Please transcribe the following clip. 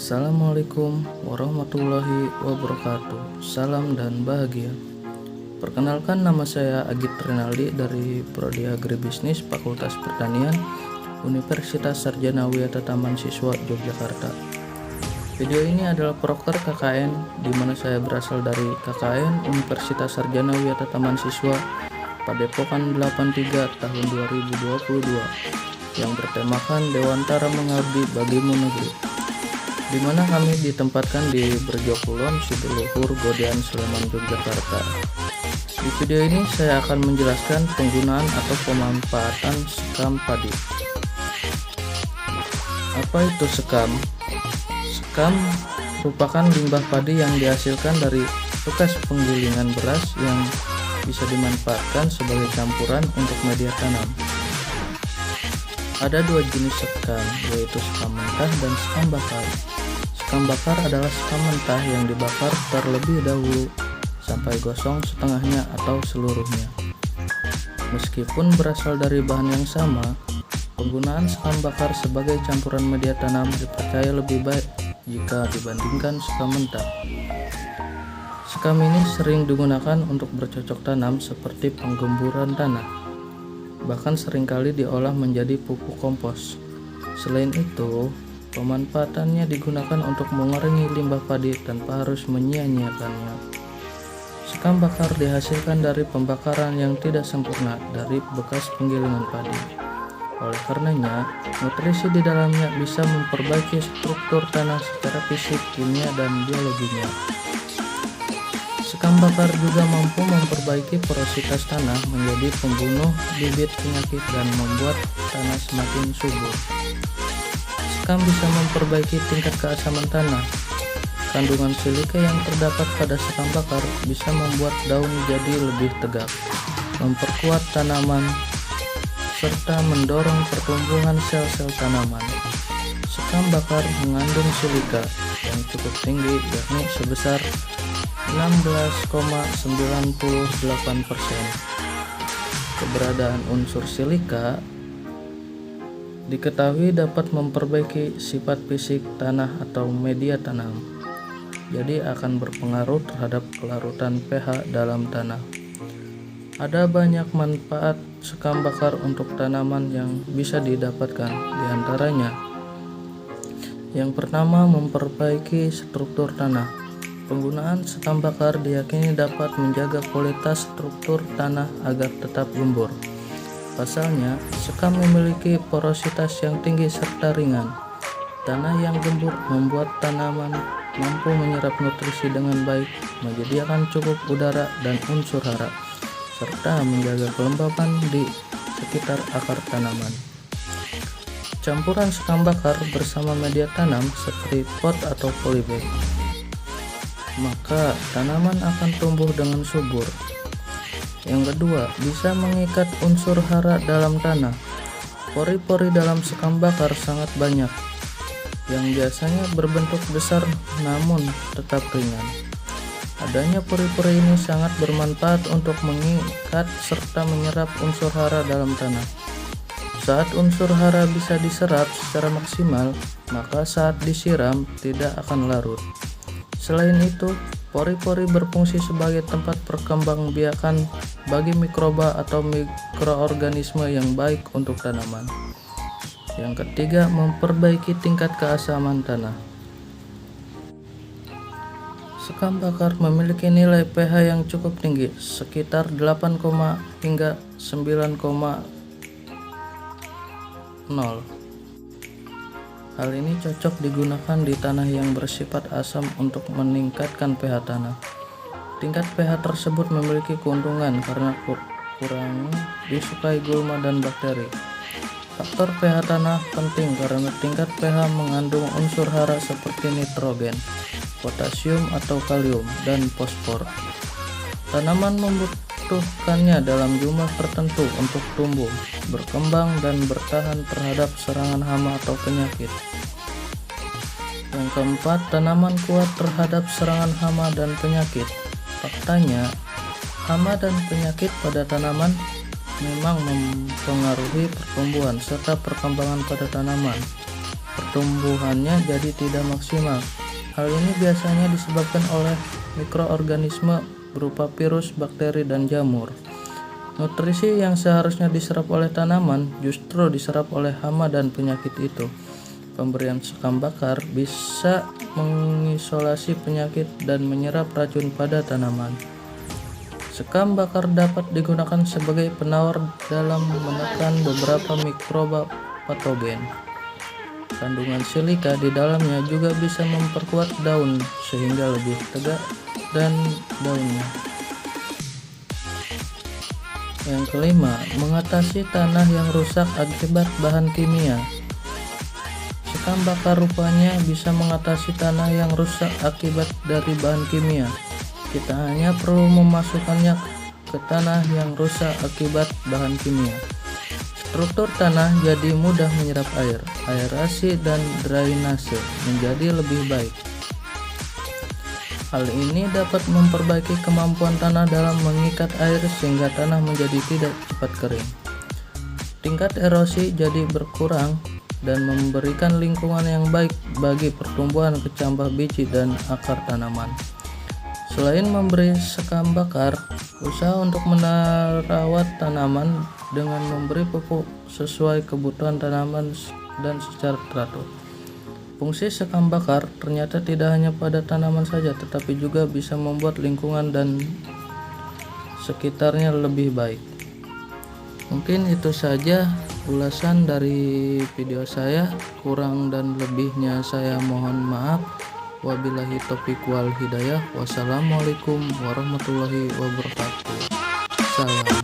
Assalamualaikum warahmatullahi wabarakatuh. Salam dan bahagia. Perkenalkan, nama saya Agit Rinaldi dari Prodi Agribisnis Fakultas Pertanian Universitas Sarjana Wiyata Taman Siswa Yogyakarta. Video ini adalah proker KKN di mana saya berasal dari KKN Universitas Sarjana Wiyata Taman Siswa Padepokan 83 tahun 2022 yang bertemakan Dewantara Mengabdi Bagimu Negeri, di mana kami ditempatkan di Berjokulon, Sidoluhur, Godean, Sleman, Yogyakarta. Di video ini saya akan menjelaskan penggunaan atau pemanfaatan sekam padi. Apa itu sekam? Sekam merupakan limbah padi yang dihasilkan dari bekas penggilingan beras yang bisa dimanfaatkan sebagai campuran untuk media tanam. Ada dua jenis sekam, yaitu sekam mentah dan sekam bakar. Sekam bakar adalah sekam mentah yang dibakar terlebih dahulu sampai gosong setengahnya atau seluruhnya. Meskipun berasal dari bahan yang sama, penggunaan sekam bakar sebagai campuran media tanam dipercaya lebih baik jika dibandingkan sekam mentah. Sekam ini sering digunakan untuk bercocok tanam seperti penggemburan tanah. Bahkan seringkali diolah menjadi pupuk kompos. Selain itu, pemanfaatannya digunakan untuk mengurangi limbah padi tanpa harus menyia-nyiakannya. Sekam bakar dihasilkan dari pembakaran yang tidak sempurna dari bekas penggilingan padi. Oleh karenanya, nutrisi di dalamnya bisa memperbaiki struktur tanah secara fisik, kimia, dan biologinya. Sekam bakar juga mampu memperbaiki porositas tanah menjadi pembunuh bibit penyakit dan membuat tanah semakin subur. Sekam bisa memperbaiki tingkat keasaman tanah. Kandungan silika yang terdapat pada sekam bakar bisa membuat daun jadi lebih tegak, memperkuat tanaman, serta mendorong pertumbuhan sel-sel tanaman. Sekam bakar mengandung silika yang cukup tinggi, yakni sebesar 16,98%. Keberadaan unsur silika diketahui dapat memperbaiki sifat fisik tanah atau media tanam, jadi akan berpengaruh terhadap kelarutan pH dalam tanah. Ada banyak manfaat sekam bakar untuk tanaman yang bisa didapatkan, diantaranya: yang pertama, memperbaiki struktur tanah. Penggunaan sekam bakar diyakini dapat menjaga kualitas struktur tanah agar tetap gembur. Pasalnya, sekam memiliki porositas yang tinggi serta ringan. Tanah yang gembur membuat tanaman mampu menyerap nutrisi dengan baik, menyediakan cukup udara dan unsur hara, serta menjaga kelembapan di sekitar akar tanaman. Campuran sekam bakar bersama media tanam seperti pot atau polybag, maka tanaman akan tumbuh dengan subur. Yang kedua, bisa mengikat unsur hara dalam tanah. Pori-pori dalam sekam bakar sangat banyak, yang biasanya berbentuk besar namun tetap ringan. Adanya pori-pori ini sangat bermanfaat untuk mengikat serta menyerap unsur hara dalam tanah. Saat unsur hara bisa diserap secara maksimal, maka saat disiram tidak akan larut. Selain itu, pori-pori berfungsi sebagai tempat perkembangbiakan bagi mikroba atau mikroorganisme yang baik untuk tanaman. Yang ketiga, memperbaiki tingkat keasaman tanah. Sekam bakar memiliki nilai pH yang cukup tinggi, sekitar 8, hingga 9,0. Hal ini cocok digunakan di tanah yang bersifat asam untuk meningkatkan pH tanah. Tingkat pH tersebut memiliki keuntungan karena kurang disukai gulma dan bakteri. Faktor pH tanah penting karena tingkat pH mengandung unsur hara seperti nitrogen, potasium atau kalium, dan fosfor. Tanaman membutuhkannya dalam jumlah tertentu untuk tumbuh, berkembang, dan bertahan terhadap serangan hama atau penyakit. Yang keempat, tanaman kuat terhadap serangan hama dan penyakit. Faktanya, hama dan penyakit pada tanaman memang mempengaruhi pertumbuhan serta perkembangan pada tanaman. pertumbuhannya jadi tidak maksimal. Hal ini biasanya disebabkan oleh mikroorganisme berupa virus, bakteri, dan jamur. Nutrisi yang seharusnya diserap oleh tanaman justru diserap oleh hama dan penyakit itu. Pemberian sekam bakar bisa mengisolasi penyakit dan menyerap racun pada tanaman. Sekam bakar dapat digunakan sebagai penawar dalam menekan beberapa mikroba patogen. Kandungan silika di dalamnya juga bisa memperkuat daun sehingga lebih tegak dan daunnya. Yang kelima, mengatasi tanah yang rusak akibat bahan kimia. Sekam bakar rupanya bisa mengatasi tanah yang rusak akibat dari bahan kimia. Kita hanya perlu memasukkannya ke tanah yang rusak akibat bahan kimia. Struktur tanah jadi mudah menyerap air, aerasi dan drainase menjadi lebih baik. Hal ini dapat memperbaiki kemampuan tanah dalam mengikat air sehingga tanah menjadi tidak cepat kering. Tingkat erosi jadi berkurang dan memberikan lingkungan yang baik bagi pertumbuhan kecambah biji dan akar tanaman. Selain memberi sekam bakar, usaha untuk merawat tanaman dengan memberi pupuk sesuai kebutuhan tanaman dan secara teratur. Fungsi sekam bakar ternyata tidak hanya pada tanaman saja, tetapi juga bisa membuat lingkungan dan sekitarnya lebih baik. Mungkin itu saja ulasan dari video saya, kurang dan lebihnya saya mohon maaf. Wabillahi taufiq wal hidayah. Wassalamualaikum warahmatullahi wabarakatuh. Salam.